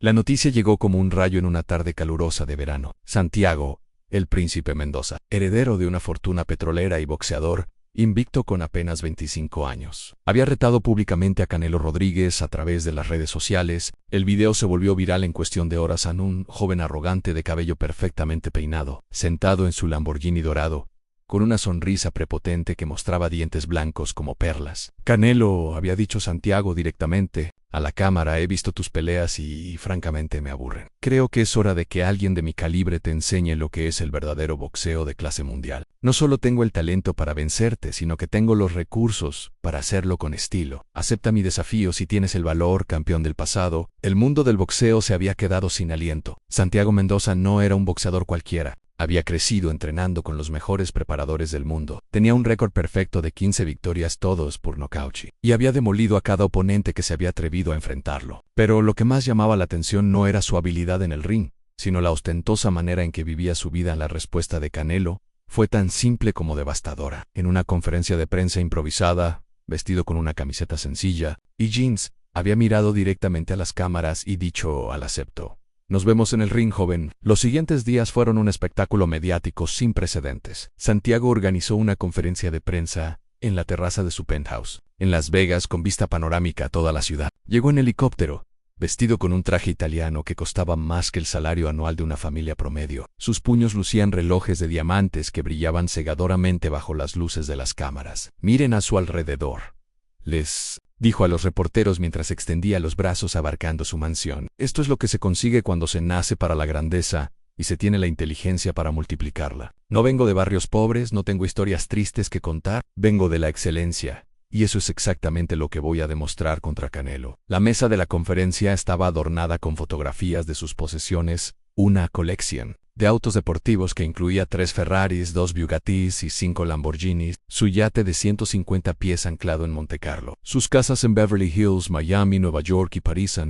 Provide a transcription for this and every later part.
La noticia llegó como un rayo en una tarde calurosa de verano. Santiago, el príncipe Mendoza, heredero de una fortuna petrolera y boxeador, invicto con apenas 25 años. Había retado públicamente a Canelo Rodríguez a través de las redes sociales. El video se volvió viral en cuestión de horas a un joven arrogante de cabello perfectamente peinado, sentado en su Lamborghini dorado, con una sonrisa prepotente que mostraba dientes blancos como perlas. Canelo había dicho Santiago directamente a la cámara: he visto tus peleas y francamente me aburren. Creo que es hora de que alguien de mi calibre te enseñe lo que es el verdadero boxeo de clase mundial. No solo tengo el talento para vencerte, sino que tengo los recursos para hacerlo con estilo. Acepta mi desafío si tienes el valor, campeón del pasado. El mundo del boxeo se había quedado sin aliento. Santiago Mendoza no era un boxeador cualquiera. Había crecido entrenando con los mejores preparadores del mundo. Tenía un récord perfecto de 15 victorias, todos por nocaut, y había demolido a cada oponente que se había atrevido a enfrentarlo. Pero lo que más llamaba la atención no era su habilidad en el ring, sino la ostentosa manera en que vivía su vida. La respuesta de Canelo fue tan simple como devastadora. En una conferencia de prensa improvisada, vestido con una camiseta sencilla y jeans, había mirado directamente a las cámaras y dicho al acepto: nos vemos en el ring, joven. Los siguientes días fueron un espectáculo mediático sin precedentes. Santiago organizó una conferencia de prensa en la terraza de su penthouse, en Las Vegas, con vista panorámica a toda la ciudad. Llegó en helicóptero, vestido con un traje italiano que costaba más que el salario anual de una familia promedio. Sus puños lucían relojes de diamantes que brillaban cegadoramente bajo las luces de las cámaras. Miren a su alrededor, les dijo a los reporteros mientras extendía los brazos abarcando su mansión. Esto es lo que se consigue cuando se nace para la grandeza y se tiene la inteligencia para multiplicarla. No vengo de barrios pobres, no tengo historias tristes que contar, vengo de la excelencia. Y eso es exactamente lo que voy a demostrar contra Canelo. La mesa de la conferencia estaba adornada con fotografías de sus posesiones, una colección de autos deportivos que incluía 3 Ferraris, 2 Bugattis y 5 Lamborghinis, su yate de 150 pies anclado en Monte Carlo, sus casas en Beverly Hills, Miami, Nueva York y París.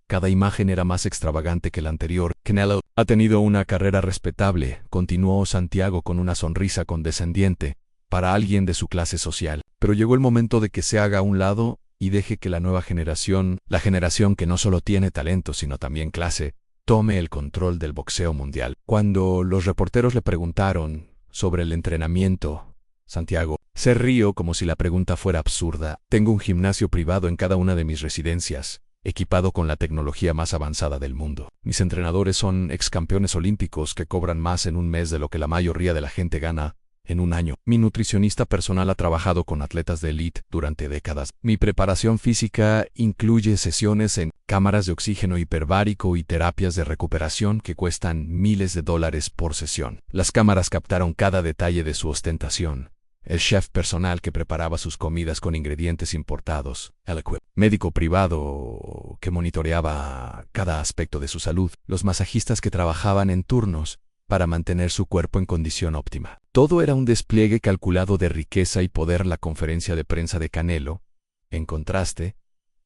Cada imagen era más extravagante que la anterior. Canelo ha tenido una carrera respetable, continuó Santiago con una sonrisa condescendiente, para alguien de su clase social. Pero llegó el momento de que se haga a un lado y deje que la nueva generación, la generación que no solo tiene talento sino también clase, tome el control del boxeo mundial. Cuando los reporteros le preguntaron sobre el entrenamiento, Santiago se rió como si la pregunta fuera absurda. Tengo un gimnasio privado en cada una de mis residencias, equipado con la tecnología más avanzada del mundo. Mis entrenadores son excampeones olímpicos que cobran más en un mes de lo que la mayoría de la gente gana en un año. Mi nutricionista personal ha trabajado con atletas de élite durante décadas. Mi preparación física incluye sesiones en cámaras de oxígeno hiperbárico y terapias de recuperación que cuestan miles de dólares por sesión. Las cámaras captaron cada detalle de su ostentación. El chef personal que preparaba sus comidas con ingredientes importados, el médico privado que monitoreaba cada aspecto de su salud, los masajistas que trabajaban en turnos para mantener su cuerpo en condición óptima. Todo era un despliegue calculado de riqueza y poder. La conferencia de prensa de Canelo, en contraste,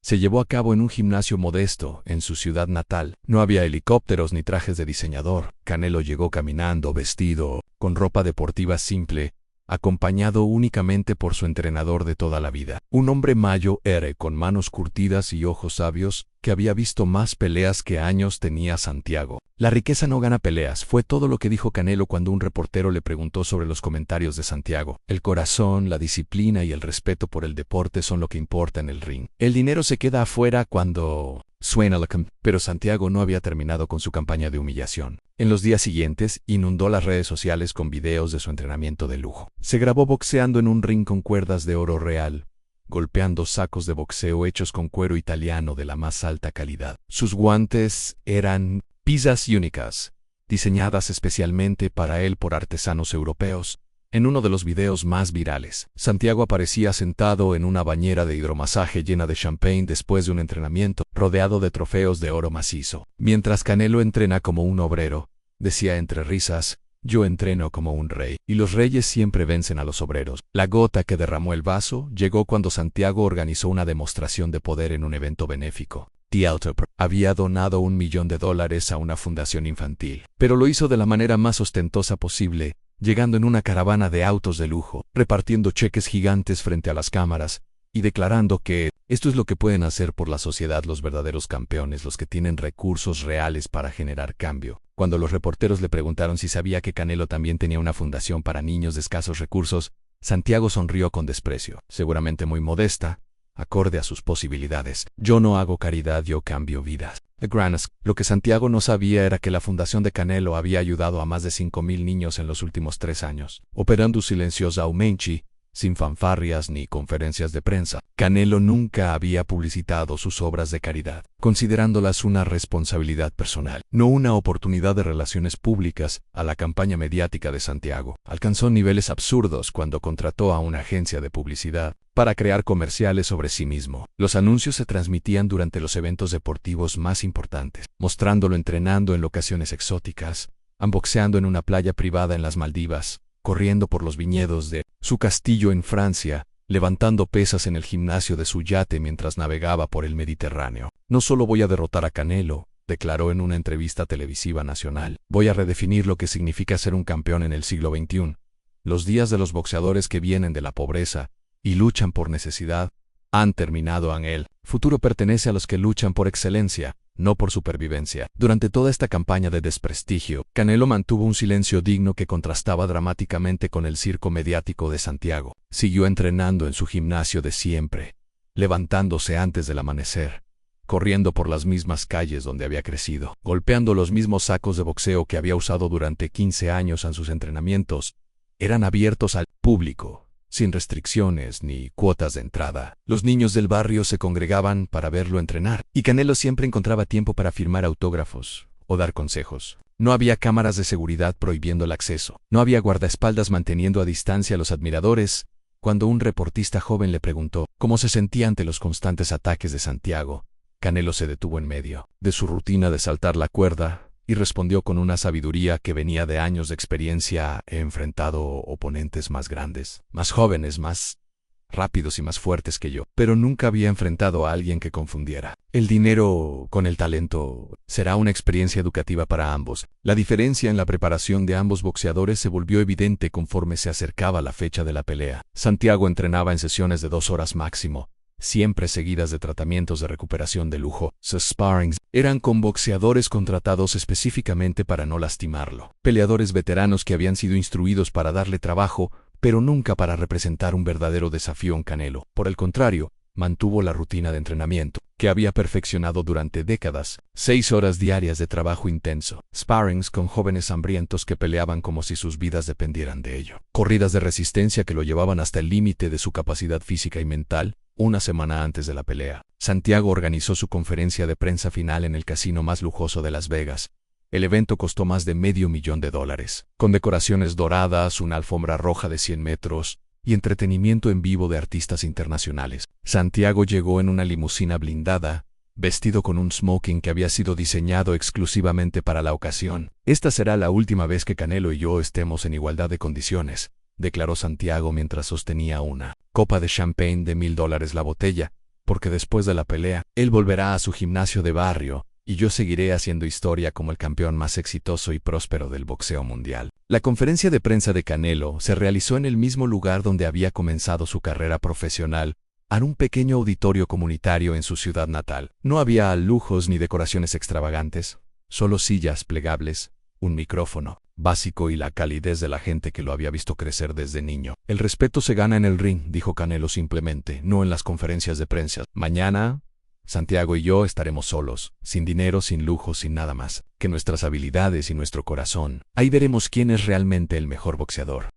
se llevó a cabo en un gimnasio modesto en su ciudad natal. No había helicópteros ni trajes de diseñador. Canelo llegó caminando, vestido con ropa deportiva simple, acompañado únicamente por su entrenador de toda la vida, un hombre mayo, con manos curtidas y ojos sabios, que había visto más peleas que años tenía Santiago. La riqueza no gana peleas, fue todo lo que dijo Canelo cuando un reportero le preguntó sobre los comentarios de Santiago. El corazón, la disciplina y el respeto por el deporte son lo que importa en el ring. El dinero se queda afuera cuando suena la campana. Pero Santiago no había terminado con su campaña de humillación. En los días siguientes, inundó las redes sociales con videos de su entrenamiento de lujo. Se grabó boxeando en un ring con cuerdas de oro real, golpeando sacos de boxeo hechos con cuero italiano de la más alta calidad. Sus guantes eran piezas únicas, diseñadas especialmente para él por artesanos europeos. En uno de los videos más virales, Santiago aparecía sentado en una bañera de hidromasaje llena de champagne después de un entrenamiento, rodeado de trofeos de oro macizo. Mientras Canelo entrena como un obrero, decía entre risas: yo entreno como un rey, y los reyes siempre vencen a los obreros. La gota que derramó el vaso llegó cuando Santiago organizó una demostración de poder en un evento benéfico. Había donado $1 millón a una fundación infantil, pero lo hizo de la manera más ostentosa posible, llegando en una caravana de autos de lujo, repartiendo cheques gigantes frente a las cámaras y declarando que Esto es lo que pueden hacer por la sociedad los verdaderos campeones, los que tienen recursos reales para generar cambio. Cuando los reporteros le preguntaron si sabía que Canelo también tenía una fundación para niños de escasos recursos, Santiago sonrió con desprecio, seguramente muy modesta, acorde a sus posibilidades. Yo no hago caridad, yo cambio vidas. Lo que Santiago no sabía era que la fundación de Canelo había ayudado a más de 5.000 niños en los últimos 3 años, operando silenciosamente, sin fanfarrias ni conferencias de prensa. Canelo nunca había publicitado sus obras de caridad, considerándolas una responsabilidad personal, no una oportunidad de relaciones públicas. A la campaña mediática de Santiago alcanzó niveles absurdos cuando contrató a una agencia de publicidad para crear comerciales sobre sí mismo. Los anuncios se transmitían durante los eventos deportivos más importantes, mostrándolo entrenando en locaciones exóticas, boxeando en una playa privada en las Maldivas, corriendo por los viñedos de su castillo en Francia, levantando pesas en el gimnasio de su yate mientras navegaba por el Mediterráneo. No solo voy a derrotar a Canelo, declaró en una entrevista televisiva nacional, voy a redefinir lo que significa ser un campeón en el siglo XXI. Los días de los boxeadores que vienen de la pobreza y luchan por necesidad han terminado. El futuro pertenece a los que luchan por excelencia, no por supervivencia. Durante toda esta campaña de desprestigio, Canelo mantuvo un silencio digno que contrastaba dramáticamente con el circo mediático de Santiago. Siguió entrenando en su gimnasio de siempre, levantándose antes del amanecer, corriendo por las mismas calles donde había crecido, golpeando los mismos sacos de boxeo que había usado durante 15 años en sus entrenamientos. Eran abiertos al público, sin restricciones ni cuotas de entrada. Los niños del barrio se congregaban para verlo entrenar, y Canelo siempre encontraba tiempo para firmar autógrafos o dar consejos. No había cámaras de seguridad prohibiendo el acceso. No había guardaespaldas manteniendo a distancia a los admiradores. Cuando un reportista joven le preguntó cómo se sentía ante los constantes ataques de Santiago, Canelo se detuvo en medio de su rutina de saltar la cuerda y respondió con una sabiduría que venía de años de experiencia. He enfrentado oponentes más grandes, más jóvenes, más rápidos y más fuertes que yo, pero nunca había enfrentado a alguien que confundiera el dinero con el talento. Será una experiencia educativa para ambos. La diferencia en la preparación de ambos boxeadores se volvió evidente conforme se acercaba la fecha de la pelea. Santiago entrenaba en sesiones de 2 horas máximo, siempre seguidas de tratamientos de recuperación de lujo. Sus sparrings eran con boxeadores contratados específicamente para no lastimarlo, peleadores veteranos que habían sido instruidos para darle trabajo, pero nunca para representar un verdadero desafío en Canelo. Por el contrario, mantuvo la rutina de entrenamiento que había perfeccionado durante décadas. 6 horas diarias de trabajo intenso, sparrings con jóvenes hambrientos que peleaban como si sus vidas dependieran de ello, corridas de resistencia que lo llevaban hasta el límite de su capacidad física y mental. Una semana antes de la pelea, Santiago organizó su conferencia de prensa final en el casino más lujoso de Las Vegas. El evento costó más de $500,000, con decoraciones doradas, una alfombra roja de 100 metros y entretenimiento en vivo de artistas internacionales. Santiago llegó en una limusina blindada, vestido con un smoking que había sido diseñado exclusivamente para la ocasión. Esta será la última vez que Canelo y yo estemos en igualdad de condiciones, declaró Santiago mientras sostenía una copa de champagne de $1,000 la botella, porque después de la pelea, él volverá a su gimnasio de barrio, y yo seguiré haciendo historia como el campeón más exitoso y próspero del boxeo mundial. La conferencia de prensa de Canelo se realizó en el mismo lugar donde había comenzado su carrera profesional, en un pequeño auditorio comunitario en su ciudad natal. No había lujos ni decoraciones extravagantes, solo sillas plegables, un micrófono básico y la calidez de la gente que lo había visto crecer desde niño. El respeto se gana en el ring, dijo Canelo simplemente, no en las conferencias de prensa. Mañana, Santiago y yo estaremos solos, sin dinero, sin lujo, sin nada más que nuestras habilidades y nuestro corazón. Ahí veremos quién es realmente el mejor boxeador.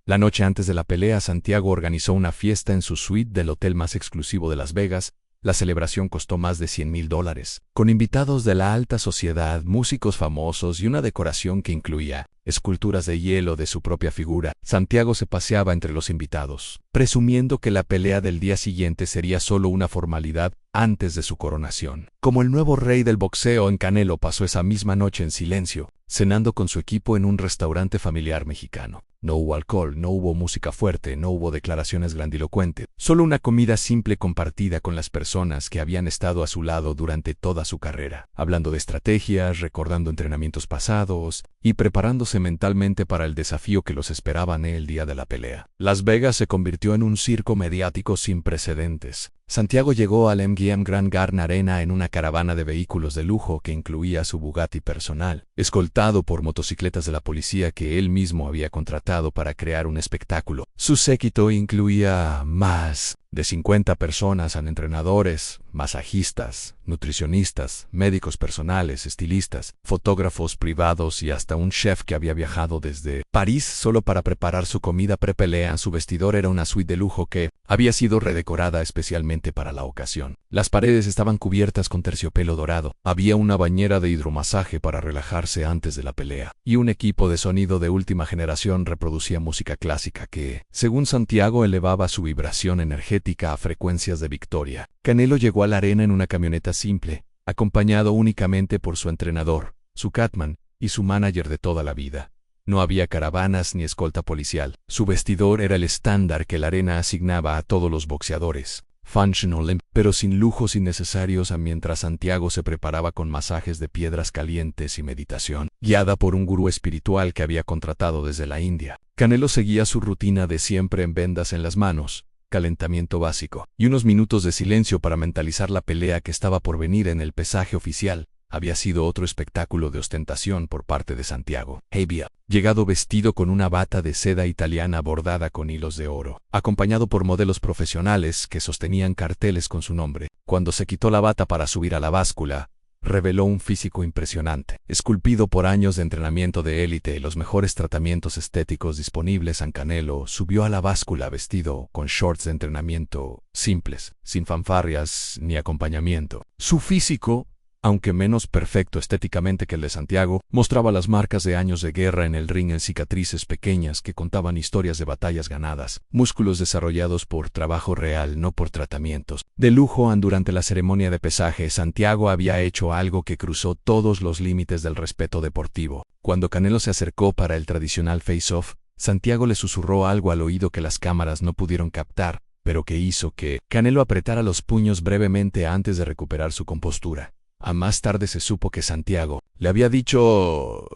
La noche antes de la pelea, Santiago organizó una fiesta en su suite del hotel más exclusivo de Las Vegas. La celebración costó más de $100,000, con invitados de la alta sociedad, músicos famosos y una decoración que incluía esculturas de hielo de su propia figura. Santiago se paseaba entre los invitados, presumiendo que la pelea del día siguiente sería solo una formalidad antes de su coronación. Como el nuevo rey del boxeo, Canelo pasó esa misma noche en silencio, cenando con su equipo en un restaurante familiar mexicano. No hubo alcohol, no hubo música fuerte, no hubo declaraciones grandilocuentes, solo una comida simple compartida con las personas que habían estado a su lado durante toda su carrera, hablando de estrategias, recordando entrenamientos pasados y preparándose mentalmente para el desafío que los esperaba en el día de la pelea. Las Vegas se convirtió en un circo mediático sin precedentes. Santiago llegó al MGM Grand Garden Arena en una caravana de vehículos de lujo que incluía su Bugatti personal, escoltado por motocicletas de la policía que él mismo había contratado para crear un espectáculo. Su séquito incluía más de 50 personas, entrenadores, masajistas, nutricionistas, médicos personales, estilistas, fotógrafos privados y hasta un chef que había viajado desde París solo para preparar su comida prepelea. Su vestidor era una suite de lujo que había sido redecorada especialmente para la ocasión. Las paredes estaban cubiertas con terciopelo dorado, había una bañera de hidromasaje para relajarse antes de la pelea, y un equipo de sonido de última generación reproducía música clásica que, según Santiago, elevaba su vibración energética a frecuencias de victoria. Canelo llegó a la arena en una camioneta simple, acompañado únicamente por su entrenador, su catman y su manager de toda la vida. No había caravanas ni escolta policial. Su vestidor era el estándar que la arena asignaba a todos los boxeadores. Functional, pero sin lujos innecesarios, mientras Santiago se preparaba con masajes de piedras calientes y meditación, guiada por un gurú espiritual que había contratado desde la India. Canelo seguía su rutina de siempre en vendas en las manos, calentamiento básico, y unos minutos de silencio para mentalizar la pelea que estaba por venir en el pesaje oficial. Había sido otro espectáculo de ostentación por parte de Santiago. Había llegado vestido con una bata de seda italiana bordada con hilos de oro, acompañado por modelos profesionales que sostenían carteles con su nombre. Cuando se quitó la bata para subir a la báscula, reveló un físico impresionante, esculpido por años de entrenamiento de élite y los mejores tratamientos estéticos disponibles. Canelo subió a la báscula vestido con shorts de entrenamiento simples, sin fanfarrias ni acompañamiento. Su físico, aunque menos perfecto estéticamente que el de Santiago, mostraba las marcas de años de guerra en el ring en cicatrices pequeñas que contaban historias de batallas ganadas, músculos desarrollados por trabajo real, no por tratamientos de lujo. Durante la ceremonia de pesaje, Santiago había hecho algo que cruzó todos los límites del respeto deportivo. Cuando Canelo se acercó para el tradicional face-off, Santiago le susurró algo al oído que las cámaras no pudieron captar, pero que hizo que Canelo apretara los puños brevemente antes de recuperar su compostura. A más tarde se supo que Santiago le había dicho: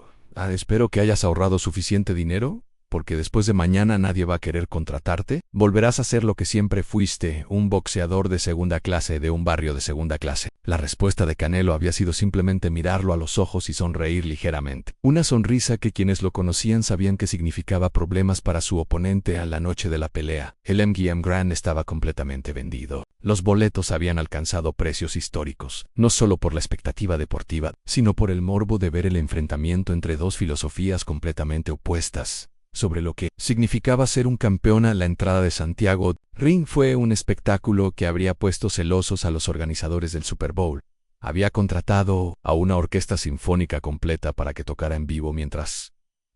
espero que hayas ahorrado suficiente dinero, porque después de mañana nadie va a querer contratarte. Volverás a ser lo que siempre fuiste, un boxeador de segunda clase de un barrio de segunda clase. La respuesta de Canelo había sido simplemente mirarlo a los ojos y sonreír ligeramente. Una sonrisa que quienes lo conocían sabían que significaba problemas para su oponente a la noche de la pelea. El MGM Grand estaba completamente vendido. Los boletos habían alcanzado precios históricos, no solo por la expectativa deportiva, sino por el morbo de ver el enfrentamiento entre dos filosofías completamente opuestas sobre lo que significaba ser un campeón. A la entrada de Santiago ring fue un espectáculo que habría puesto celosos a los organizadores del Super Bowl. Había contratado a una orquesta sinfónica completa para que tocara en vivo mientras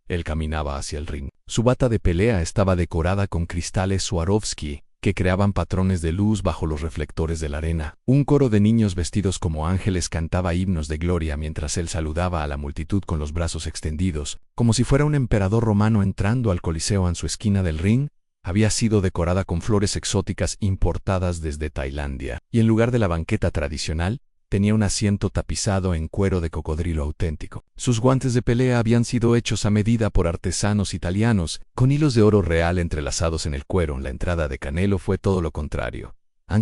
él caminaba hacia el ring. Su bata de pelea estaba decorada con cristales Swarovski que creaban patrones de luz bajo los reflectores de la arena. Un coro de niños vestidos como ángeles cantaba himnos de gloria mientras él saludaba a la multitud con los brazos extendidos, como si fuera un emperador romano entrando al Coliseo. En su esquina del ring había sido decorada con flores exóticas importadas desde Tailandia, y en lugar de la banqueta tradicional, tenía un asiento tapizado en cuero de cocodrilo auténtico. Sus guantes de pelea habían sido hechos a medida por artesanos italianos, con hilos de oro real entrelazados en el cuero. La entrada de Canelo fue todo lo contrario.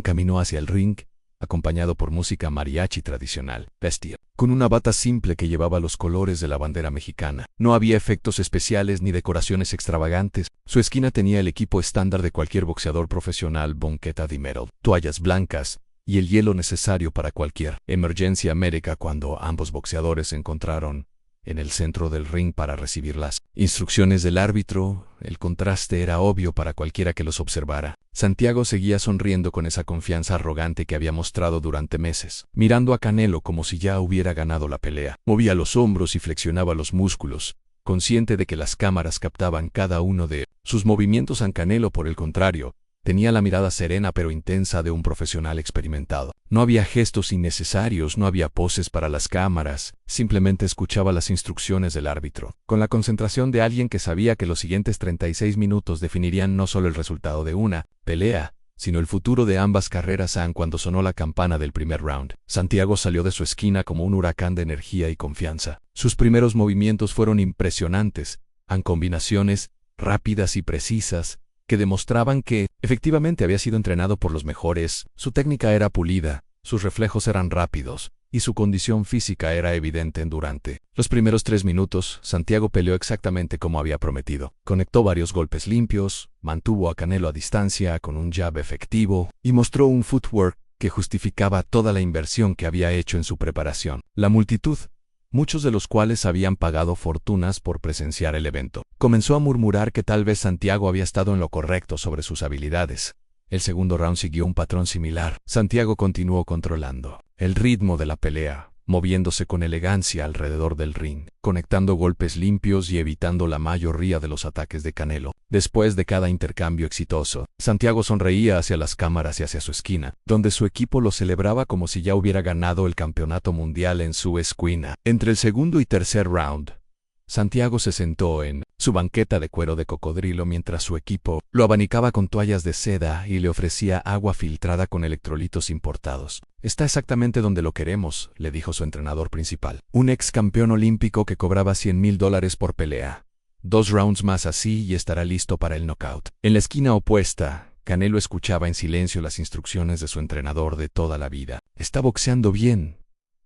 Caminó hacia el ring, acompañado por música mariachi tradicional, vestido con una bata simple que llevaba los colores de la bandera mexicana. No había efectos especiales ni decoraciones extravagantes. Su esquina tenía el equipo estándar de cualquier boxeador profesional: banqueta de metal, toallas blancas y el hielo necesario para cualquier emergencia médica. Cuando ambos boxeadores se encontraron en el centro del ring para recibir las instrucciones del árbitro, el contraste era obvio para cualquiera que los observara. Santiago seguía sonriendo con esa confianza arrogante que había mostrado durante meses, mirando a Canelo como si ya hubiera ganado la pelea. Movía los hombros y flexionaba los músculos, consciente de que las cámaras captaban cada uno de sus movimientos. Canelo, por el contrario, Tenía la mirada serena pero intensa de un profesional experimentado. No había gestos innecesarios, no había poses para las cámaras, simplemente escuchaba las instrucciones del árbitro, con la concentración de alguien que sabía que los siguientes 36 minutos definirían no solo el resultado de una pelea, sino el futuro de ambas carreras. Cuando sonó la campana del primer round, Santiago salió de su esquina como un huracán de energía y confianza. Sus primeros movimientos fueron impresionantes, combinaciones rápidas y precisas, que demostraban que, efectivamente, había sido entrenado por los mejores. Su técnica era pulida, sus reflejos eran rápidos, y su condición física era evidente durante los primeros 3 minutos. Santiago peleó exactamente como había prometido. Conectó varios golpes limpios, mantuvo a Canelo a distancia con un jab efectivo, y mostró un footwork que justificaba toda la inversión que había hecho en su preparación. La multitud, muchos de los cuales habían pagado fortunas por presenciar el evento, comenzó a murmurar que tal vez Santiago había estado en lo correcto sobre sus habilidades. El segundo round siguió un patrón similar. Santiago continuó controlando el ritmo de la pelea, moviéndose con elegancia alrededor del ring, conectando golpes limpios y evitando la mayoría de los ataques de Canelo. Después de cada intercambio exitoso, Santiago sonreía hacia las cámaras y hacia su esquina, donde su equipo lo celebraba como si ya hubiera ganado el campeonato mundial en su esquina. Entre el segundo y tercer round, Santiago se sentó en su banqueta de cuero de cocodrilo mientras su equipo lo abanicaba con toallas de seda y le ofrecía agua filtrada con electrolitos importados. «Está exactamente donde lo queremos», le dijo su entrenador principal, un ex campeón olímpico que cobraba $100,000 por pelea. 2 rounds más así y estará listo para el knockout. En la esquina opuesta, Canelo escuchaba en silencio las instrucciones de su entrenador de toda la vida. «Está boxeando bien,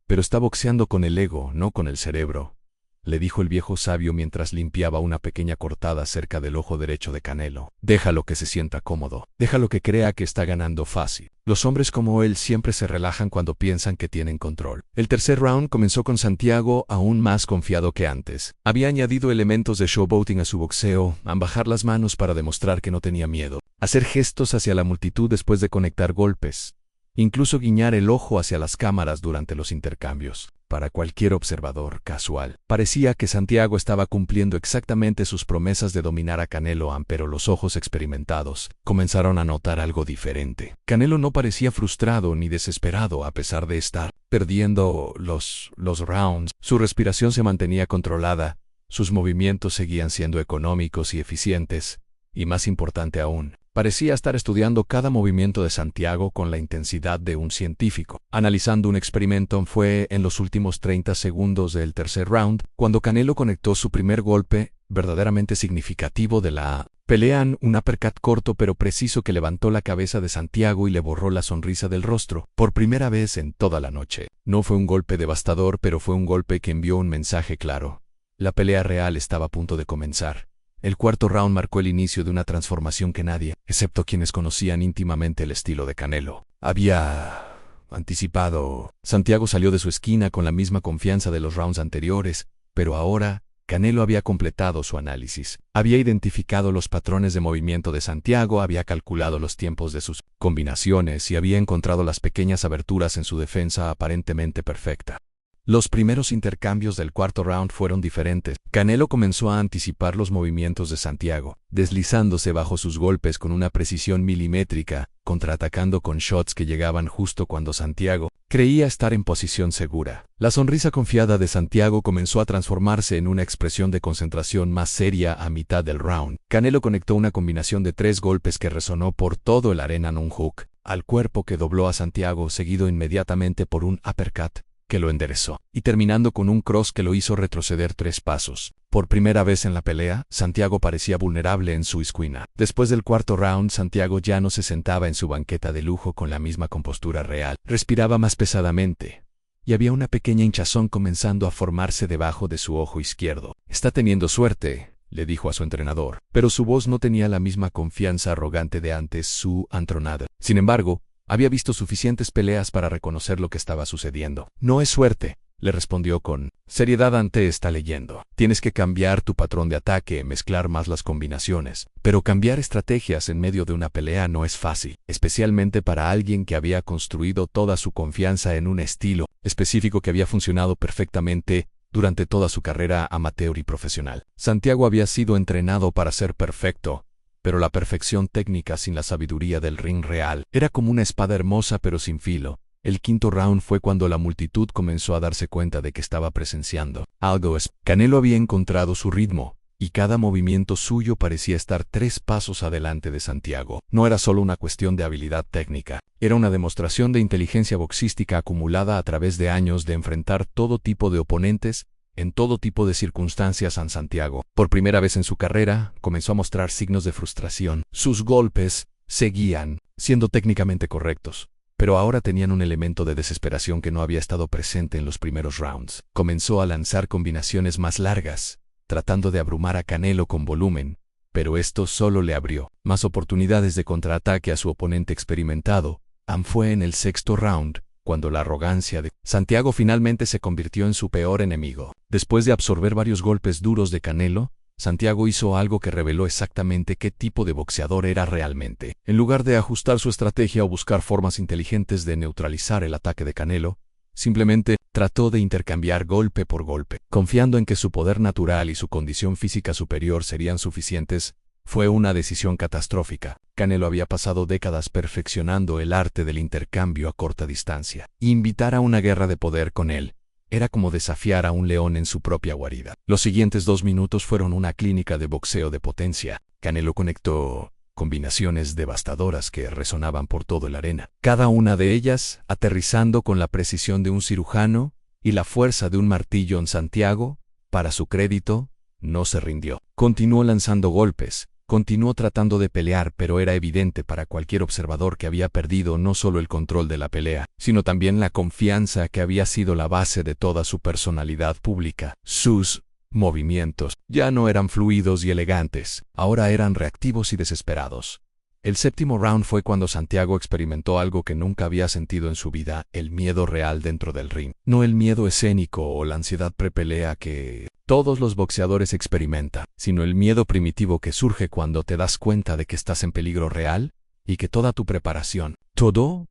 pero está boxeando con el ego, no con el cerebro», le dijo el viejo sabio mientras limpiaba una pequeña cortada cerca del ojo derecho de Canelo. «Déjalo que se sienta cómodo. Déjalo que crea que está ganando fácil. Los hombres como él siempre se relajan cuando piensan que tienen control». El tercer round comenzó con Santiago aún más confiado que antes. Había añadido elementos de showboating a su boxeo, a bajar las manos para demostrar que no tenía miedo, hacer gestos hacia la multitud después de conectar golpes, incluso guiñar el ojo hacia las cámaras durante los intercambios. Para cualquier observador casual, parecía que Santiago estaba cumpliendo exactamente sus promesas de dominar a Canelo, pero los ojos experimentados comenzaron a notar algo diferente. Canelo no parecía frustrado ni desesperado a pesar de estar perdiendo los rounds. Su respiración se mantenía controlada, sus movimientos seguían siendo económicos y eficientes, y más importante aún, parecía estar estudiando cada movimiento de Santiago con la intensidad de un científico. Analizando un experimento. Fue en los últimos 30 segundos del tercer round cuando Canelo conectó su primer golpe verdaderamente significativo de la pelea, un uppercut corto pero preciso que levantó la cabeza de Santiago y le borró la sonrisa del rostro, por primera vez en toda la noche. No fue un golpe devastador, pero fue un golpe que envió un mensaje claro. La pelea real estaba a punto de comenzar. El cuarto round marcó el inicio de una transformación que nadie, excepto quienes conocían íntimamente el estilo de Canelo, había anticipado. Santiago salió de su esquina con la misma confianza de los rounds anteriores, pero ahora Canelo había completado su análisis. Había identificado los patrones de movimiento de Santiago, había calculado los tiempos de sus combinaciones y había encontrado las pequeñas aberturas en su defensa aparentemente perfecta. Los primeros intercambios del cuarto round fueron diferentes. Canelo comenzó a anticipar los movimientos de Santiago, deslizándose bajo sus golpes con una precisión milimétrica, contraatacando con shots que llegaban justo cuando Santiago creía estar en posición segura. La sonrisa confiada de Santiago comenzó a transformarse en una expresión de concentración más seria a mitad del round. Canelo conectó una combinación de 3 golpes que resonó por todo el arena, un hook al cuerpo que dobló a Santiago, seguido inmediatamente por un uppercut que lo enderezó, y terminando con un cross que lo hizo retroceder 3 pasos. Por primera vez en la pelea, Santiago parecía vulnerable en su esquina. Después del cuarto round, Santiago ya no se sentaba en su banqueta de lujo con la misma compostura real. Respiraba más pesadamente, y había una pequeña hinchazón comenzando a formarse debajo de su ojo izquierdo. «Está teniendo suerte», le dijo a su entrenador, pero su voz no tenía la misma confianza arrogante de antes, su antronada. Sin embargo, había visto suficientes peleas para reconocer lo que estaba sucediendo. «No es suerte», le respondió con seriedad. «Ante está leyendo. Tienes que cambiar tu patrón de ataque, mezclar más las combinaciones. Pero cambiar estrategias en medio de una pelea no es fácil, especialmente para alguien que había construido toda su confianza en un estilo específico que había funcionado perfectamente durante toda su carrera amateur y profesional. Santiago había sido entrenado para ser perfecto, pero la perfección técnica sin la sabiduría del ring real era como una espada hermosa pero sin filo. El quinto round fue cuando la multitud comenzó a darse cuenta de que estaba presenciando algo. Canelo había encontrado su ritmo, y cada movimiento suyo parecía estar 3 pasos adelante de Santiago. No era solo una cuestión de habilidad técnica, era una demostración de inteligencia boxística acumulada a través de años de enfrentar todo tipo de oponentes, en todo tipo de circunstancias. Santiago, por primera vez en su carrera, comenzó a mostrar signos de frustración. Sus golpes seguían siendo técnicamente correctos, pero ahora tenían un elemento de desesperación que no había estado presente en los primeros rounds. Comenzó a lanzar combinaciones más largas, tratando de abrumar a Canelo con volumen, pero esto solo le abrió más oportunidades de contraataque a su oponente experimentado. Fue en el sexto round cuando la arrogancia de Santiago finalmente se convirtió en su peor enemigo. Después de absorber varios golpes duros de Canelo, Santiago hizo algo que reveló exactamente qué tipo de boxeador era realmente. En lugar de ajustar su estrategia o buscar formas inteligentes de neutralizar el ataque de Canelo, simplemente trató de intercambiar golpe por golpe, confiando en que su poder natural y su condición física superior serían suficientes. Fue una decisión catastrófica. Canelo había pasado décadas perfeccionando el arte del intercambio a corta distancia. Invitar a una guerra de poder con él era como desafiar a un león en su propia guarida. Los siguientes 2 minutos fueron una clínica de boxeo de potencia. Canelo conectó combinaciones devastadoras que resonaban por toda la arena, cada una de ellas aterrizando con la precisión de un cirujano y la fuerza de un martillo. En Santiago, para su crédito, no se rindió. Continuó lanzando golpes, continuó tratando de pelear, pero era evidente para cualquier observador que había perdido no solo el control de la pelea, sino también la confianza que había sido la base de toda su personalidad pública. Sus movimientos ya no eran fluidos y elegantes, ahora eran reactivos y desesperados. El séptimo round fue cuando Santiago experimentó algo que nunca había sentido en su vida: el miedo real dentro del ring. No el miedo escénico o la ansiedad prepelea que todos los boxeadores experimentan, sino el miedo primitivo que surge cuando te das cuenta de que estás en peligro real y que toda tu preparación, todo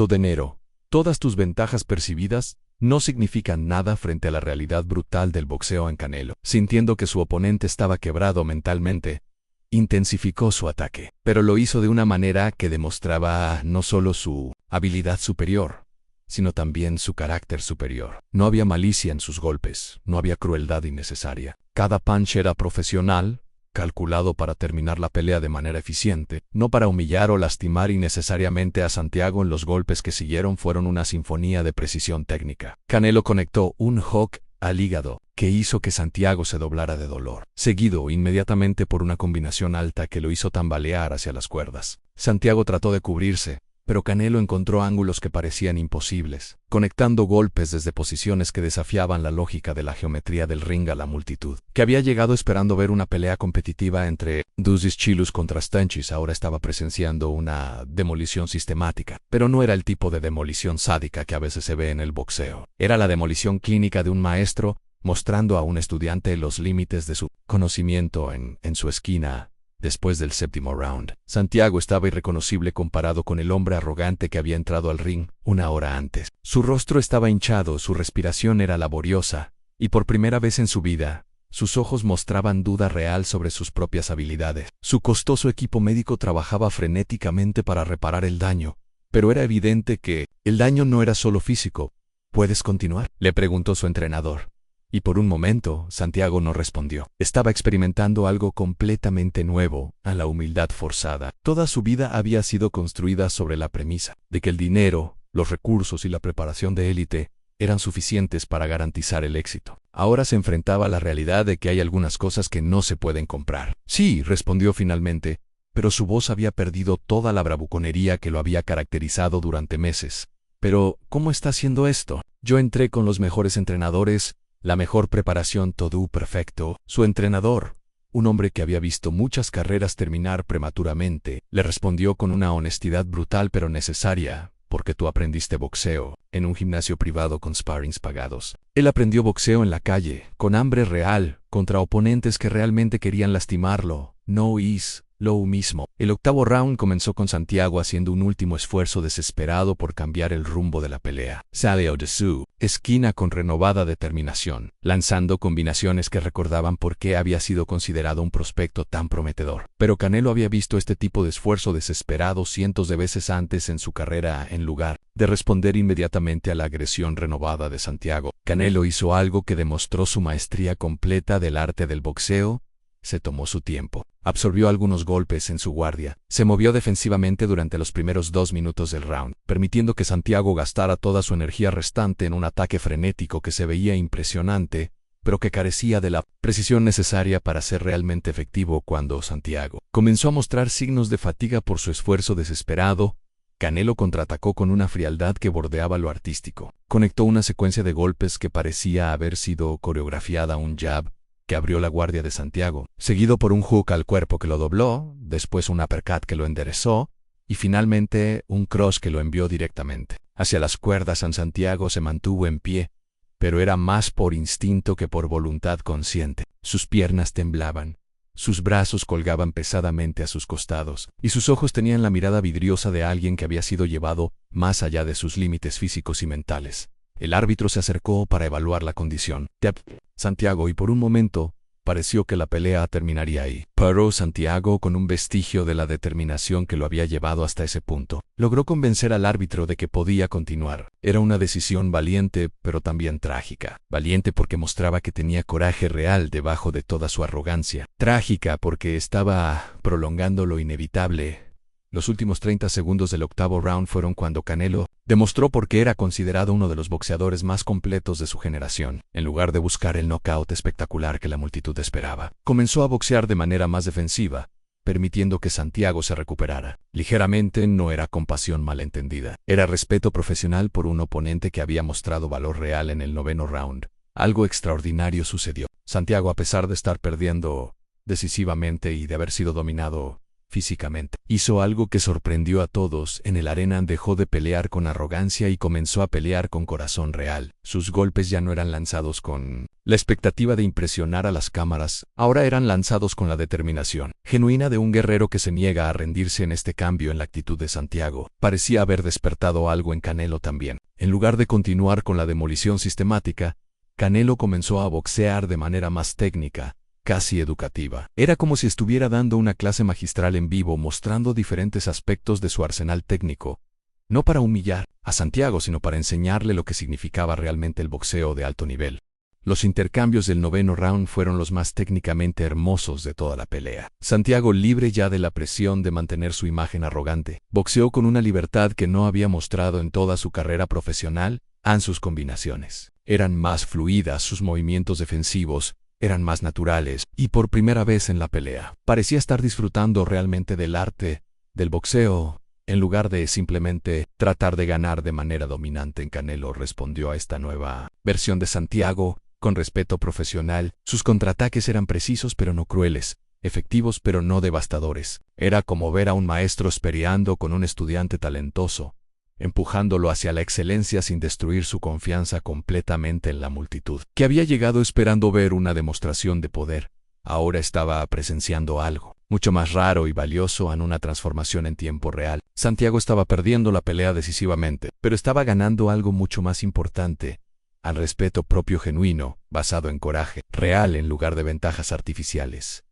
dinero, todas tus ventajas percibidas, no significan nada frente a la realidad brutal del boxeo. En Canelo, sintiendo que su oponente estaba quebrado mentalmente, intensificó su ataque, pero lo hizo de una manera que demostraba no solo su habilidad superior, sino también su carácter superior. No había malicia en sus golpes, no había crueldad innecesaria. Cada punch era profesional, calculado para terminar la pelea de manera eficiente, no para humillar o lastimar innecesariamente a Santiago. En los golpes que siguieron fueron una sinfonía de precisión técnica. Canelo conectó un hook al hígado que hizo que Santiago se doblara de dolor, seguido inmediatamente por una combinación alta que lo hizo tambalear hacia las cuerdas. Santiago trató de cubrirse, pero Canelo encontró ángulos que parecían imposibles, conectando golpes desde posiciones que desafiaban la lógica de la geometría del ring. A la multitud, que había llegado esperando ver una pelea competitiva entre Dusis Chilus contra Stanchis, ahora estaba presenciando una demolición sistemática. Pero no era el tipo de demolición sádica que a veces se ve en el boxeo. Era la demolición clínica de un maestro mostrando a un estudiante los límites de su conocimiento. En su esquina, después del séptimo round, Santiago estaba irreconocible comparado con el hombre arrogante que había entrado al ring una hora antes. Su rostro estaba hinchado, su respiración era laboriosa, y por primera vez en su vida, sus ojos mostraban duda real sobre sus propias habilidades. Su costoso equipo médico trabajaba frenéticamente para reparar el daño, pero era evidente que el daño no era solo físico. ¿Puedes continuar?, le preguntó su entrenador. Y por un momento, Santiago no respondió. Estaba experimentando algo completamente nuevo, a la humildad forzada. Toda su vida había sido construida sobre la premisa de que el dinero, los recursos y la preparación de élite eran suficientes para garantizar el éxito. Ahora se enfrentaba a la realidad de que hay algunas cosas que no se pueden comprar. Sí, respondió finalmente, pero su voz había perdido toda la bravuconería que lo había caracterizado durante meses. Pero, ¿cómo está haciendo esto? Yo entré con los mejores entrenadores, la mejor preparación, todo perfecto. Su entrenador, un hombre que había visto muchas carreras terminar prematuramente, le respondió con una honestidad brutal pero necesaria: porque tú aprendiste boxeo en un gimnasio privado con sparrings pagados. Él aprendió boxeo en la calle, con hambre real, contra oponentes que realmente querían lastimarlo. No es Lo mismo. El octavo round comenzó con Santiago haciendo un último esfuerzo desesperado por cambiar el rumbo de la pelea. Salió de su esquina con renovada determinación, lanzando combinaciones que recordaban por qué había sido considerado un prospecto tan prometedor. Pero Canelo había visto este tipo de esfuerzo desesperado cientos de veces antes en su carrera. En lugar de responder inmediatamente a la agresión renovada de Santiago, Canelo hizo algo que demostró su maestría completa del arte del boxeo. Se tomó su tiempo, absorbió algunos golpes en su guardia, se movió defensivamente durante los primeros 2 minutos del round, permitiendo que Santiago gastara toda su energía restante en un ataque frenético que se veía impresionante, pero que carecía de la precisión necesaria para ser realmente efectivo. Cuando Santiago comenzó a mostrar signos de fatiga por su esfuerzo desesperado, Canelo contraatacó con una frialdad que bordeaba lo artístico. Conectó una secuencia de golpes que parecía haber sido coreografiada, un jab que abrió la guardia de Santiago, seguido por un hook al cuerpo que lo dobló, después un uppercut que lo enderezó, y finalmente un cross que lo envió directamente hacia las cuerdas. Santiago se mantuvo en pie, pero era más por instinto que por voluntad consciente. Sus piernas temblaban, sus brazos colgaban pesadamente a sus costados, y sus ojos tenían la mirada vidriosa de alguien que había sido llevado más allá de sus límites físicos y mentales. El árbitro se acercó para evaluar la condición de Santiago y por un momento pareció que la pelea terminaría ahí. Pero Santiago, con un vestigio de la determinación que lo había llevado hasta ese punto, logró convencer al árbitro de que podía continuar. Era una decisión valiente, pero también trágica. Valiente porque mostraba que tenía coraje real debajo de toda su arrogancia. Trágica porque estaba prolongando lo inevitable. Los últimos 30 segundos del octavo round fueron cuando Canelo demostró por qué era considerado uno de los boxeadores más completos de su generación. En lugar de buscar el knockout espectacular que la multitud esperaba, comenzó a boxear de manera más defensiva, permitiendo que Santiago se recuperara. Ligeramente. No era compasión malentendida. Era respeto profesional por un oponente que había mostrado valor real. En el noveno round, algo extraordinario sucedió. Santiago, a pesar de estar perdiendo decisivamente y de haber sido dominado físicamente, hizo algo que sorprendió a todos. En el arena dejó de pelear con arrogancia y comenzó a pelear con corazón real. Sus golpes ya no eran lanzados con la expectativa de impresionar a las cámaras, ahora eran lanzados con la determinación genuina de un guerrero que se niega a rendirse. En este cambio en la actitud de Santiago, parecía haber despertado algo en Canelo también. En lugar de continuar con la demolición sistemática, Canelo comenzó a boxear de manera más técnica, casi educativa. Era como si estuviera dando una clase magistral en vivo, mostrando diferentes aspectos de su arsenal técnico, no para humillar a Santiago, sino para enseñarle lo que significaba realmente el boxeo de alto nivel. Los intercambios del noveno round fueron los más técnicamente hermosos de toda la pelea. Santiago, libre ya de la presión de mantener su imagen arrogante, boxeó con una libertad que no había mostrado en toda su carrera profesional. Sus combinaciones eran más fluidas, sus movimientos defensivos eran más naturales, y por primera vez en la pelea, parecía estar disfrutando realmente del arte del boxeo, en lugar de simplemente tratar de ganar de manera dominante. Canelo respondió a esta nueva versión de Santiago con respeto profesional. Sus contraataques eran precisos pero no crueles, efectivos pero no devastadores. Era como ver a un maestro experimentando con un estudiante talentoso, empujándolo hacia la excelencia sin destruir su confianza completamente en la multitud, que había llegado esperando ver una demostración de poder. Ahora estaba presenciando algo mucho más raro y valioso, en una transformación en tiempo real. Santiago estaba perdiendo la pelea decisivamente, pero estaba ganando algo mucho más importante, al respeto propio genuino, basado en coraje real en lugar de ventajas artificiales.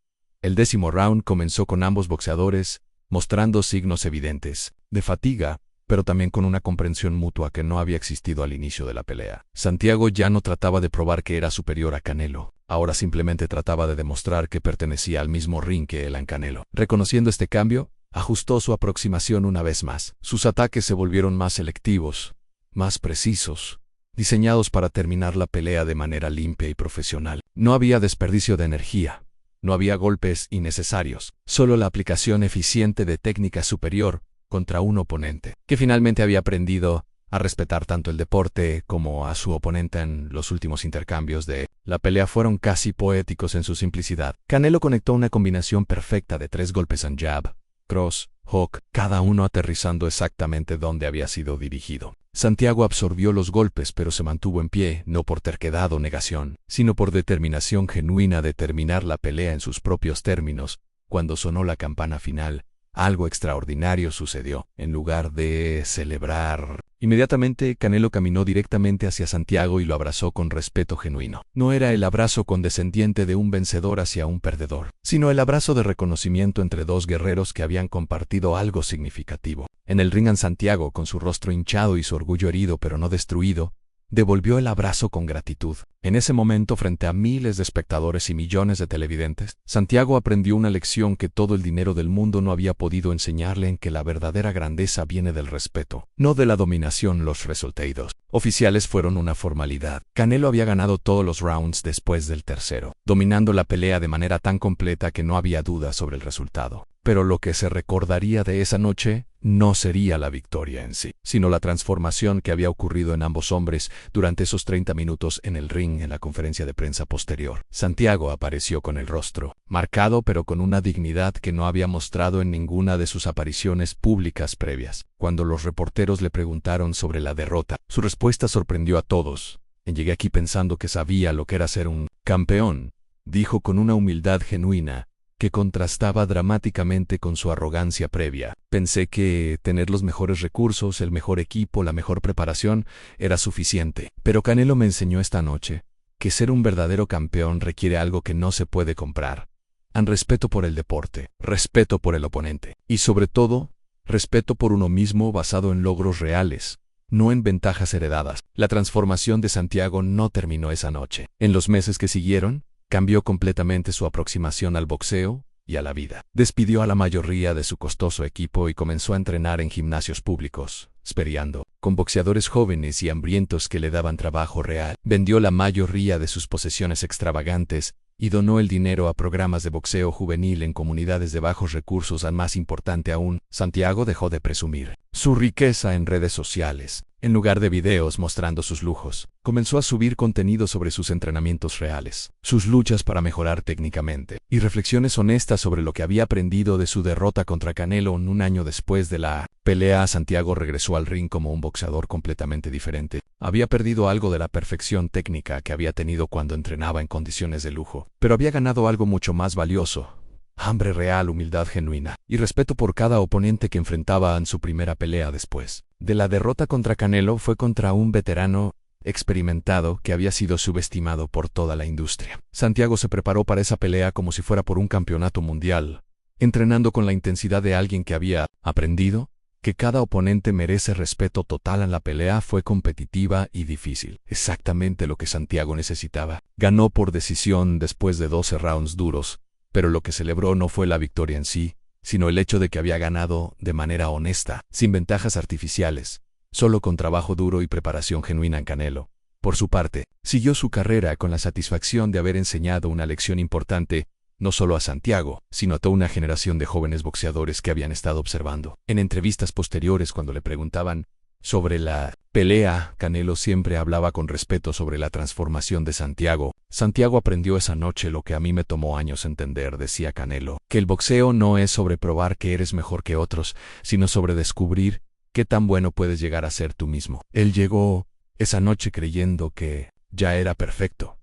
El 10º round comenzó con ambos boxeadores mostrando signos evidentes de fatiga, pero también con una comprensión mutua que no había existido al inicio de la pelea. Santiago ya no trataba de probar que era superior a Canelo, ahora simplemente trataba de demostrar que pertenecía al mismo ring que él. Canelo, reconociendo este cambio, ajustó su aproximación una vez más. Sus ataques se volvieron más selectivos, más precisos, diseñados para terminar la pelea de manera limpia y profesional. No había desperdicio de energía, no había golpes innecesarios, solo la aplicación eficiente de técnica superior contra un oponente que finalmente había aprendido a respetar tanto el deporte como a su oponente. En los últimos intercambios de la pelea fueron casi poéticos en su simplicidad. Canelo conectó una combinación perfecta de 3 golpes en jab, cross, hook, cada uno aterrizando exactamente donde había sido dirigido. Santiago absorbió los golpes pero se mantuvo en pie, no por terquedad o negación, sino por determinación genuina de terminar la pelea en sus propios términos. Cuando sonó la campana final, algo extraordinario sucedió. En lugar de celebrar, inmediatamente Canelo caminó directamente hacia Santiago y lo abrazó con respeto genuino. No era el abrazo condescendiente de un vencedor hacia un perdedor, sino el abrazo de reconocimiento entre dos guerreros que habían compartido algo significativo. En el ring, Santiago, con su rostro hinchado y su orgullo herido pero no destruido, devolvió el abrazo con gratitud. En ese momento, frente a miles de espectadores y millones de televidentes, Santiago aprendió una lección que todo el dinero del mundo no había podido enseñarle, en que la verdadera grandeza viene del respeto, no de la dominación. Los resultados oficiales fueron una formalidad. Canelo había ganado todos los rounds después del tercero, dominando la pelea de manera tan completa que no había duda sobre el resultado. Pero lo que se recordaría de esa noche no sería la victoria en sí, sino la transformación que había ocurrido en ambos hombres durante esos 30 minutos en el ring. En la conferencia de prensa posterior, Santiago apareció con el rostro marcado, pero con una dignidad que no había mostrado en ninguna de sus apariciones públicas previas. Cuando los reporteros le preguntaron sobre la derrota, su respuesta sorprendió a todos. Llegué aquí pensando que sabía lo que era ser un campeón, dijo con una humildad genuina que contrastaba dramáticamente con su arrogancia previa. Pensé que tener los mejores recursos, el mejor equipo, la mejor preparación era suficiente. Pero Canelo me enseñó esta noche que ser un verdadero campeón requiere algo que no se puede comprar: respeto por el deporte, respeto por el oponente y, sobre todo, respeto por uno mismo basado en logros reales, no en ventajas heredadas. La transformación de Santiago no terminó esa noche. En los meses que siguieron, cambió completamente su aproximación al boxeo y a la vida. Despidió a la mayoría de su costoso equipo y comenzó a entrenar en gimnasios públicos, experimentando con boxeadores jóvenes y hambrientos que le daban trabajo real. Vendió la mayoría de sus posesiones extravagantes y donó el dinero a programas de boxeo juvenil en comunidades de bajos recursos. Más importante aún, Santiago dejó de presumir su riqueza en redes sociales. En lugar de videos mostrando sus lujos, comenzó a subir contenido sobre sus entrenamientos reales, sus luchas para mejorar técnicamente, y reflexiones honestas sobre lo que había aprendido de su derrota contra Canelo. Un año después de la pelea, Santiago regresó al ring como un boxeador completamente diferente. Había perdido algo de la perfección técnica que había tenido cuando entrenaba en condiciones de lujo, pero había ganado algo mucho más valioso: hambre real, humildad genuina y respeto por cada oponente que enfrentaba en su primera pelea después de la derrota contra Canelo. Fue contra un veterano experimentado que había sido subestimado por toda la industria. Santiago se preparó para esa pelea como si fuera por un campeonato mundial, entrenando con la intensidad de alguien que había aprendido que cada oponente merece respeto total. En la pelea fue competitiva y difícil, exactamente lo que Santiago necesitaba. Ganó por decisión después de 12 rounds duros, pero lo que celebró no fue la victoria en sí, sino el hecho de que había ganado de manera honesta, sin ventajas artificiales, solo con trabajo duro y preparación genuina. En Canelo, por su parte, siguió su carrera con la satisfacción de haber enseñado una lección importante, no solo a Santiago, sino a toda una generación de jóvenes boxeadores que habían estado observando. En entrevistas posteriores, cuando le preguntaban sobre la pelea, Canelo siempre hablaba con respeto sobre la transformación de Santiago. Santiago aprendió esa noche lo que a mí me tomó años entender, decía Canelo, que el boxeo no es sobre probar que eres mejor que otros, sino sobre descubrir qué tan bueno puedes llegar a ser tú mismo. Él llegó esa noche creyendo que ya era perfecto,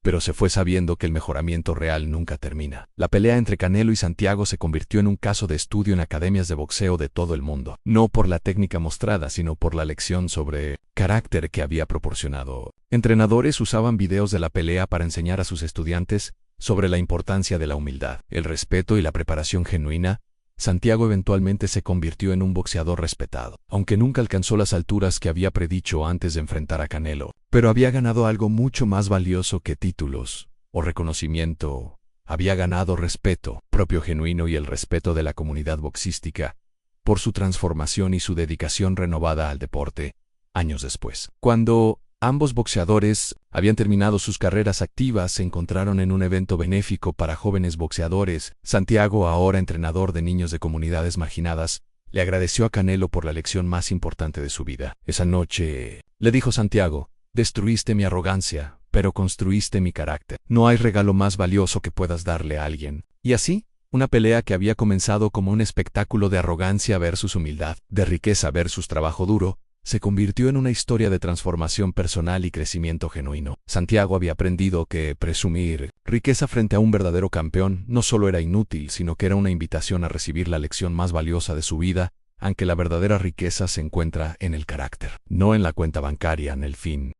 pero se fue sabiendo que el mejoramiento real nunca termina. La pelea entre Canelo y Santiago se convirtió en un caso de estudio en academias de boxeo de todo el mundo, no por la técnica mostrada, sino por la lección sobre carácter que había proporcionado. Entrenadores usaban videos de la pelea para enseñar a sus estudiantes sobre la importancia de la humildad, el respeto y la preparación genuina. Santiago eventualmente se convirtió en un boxeador respetado, aunque nunca alcanzó las alturas que había predicho antes de enfrentar a Canelo. Pero había ganado algo mucho más valioso que títulos o reconocimiento. Había ganado respeto propio genuino y el respeto de la comunidad boxística por su transformación y su dedicación renovada al deporte. Años después, cuando ambos boxeadores habían terminado sus carreras activas, se encontraron en un evento benéfico para jóvenes boxeadores. Santiago, ahora entrenador de niños de comunidades marginadas, le agradeció a Canelo por la lección más importante de su vida. Esa noche, le dijo Santiago, destruiste mi arrogancia, pero construiste mi carácter. No hay regalo más valioso que puedas darle a alguien. Y así, una pelea que había comenzado como un espectáculo de arrogancia versus humildad, de riqueza versus trabajo duro, se convirtió en una historia de transformación personal y crecimiento genuino. Santiago había aprendido que presumir riqueza frente a un verdadero campeón no solo era inútil, sino que era una invitación a recibir la lección más valiosa de su vida, aunque la verdadera riqueza se encuentra en el carácter, no en la cuenta bancaria, en el fin.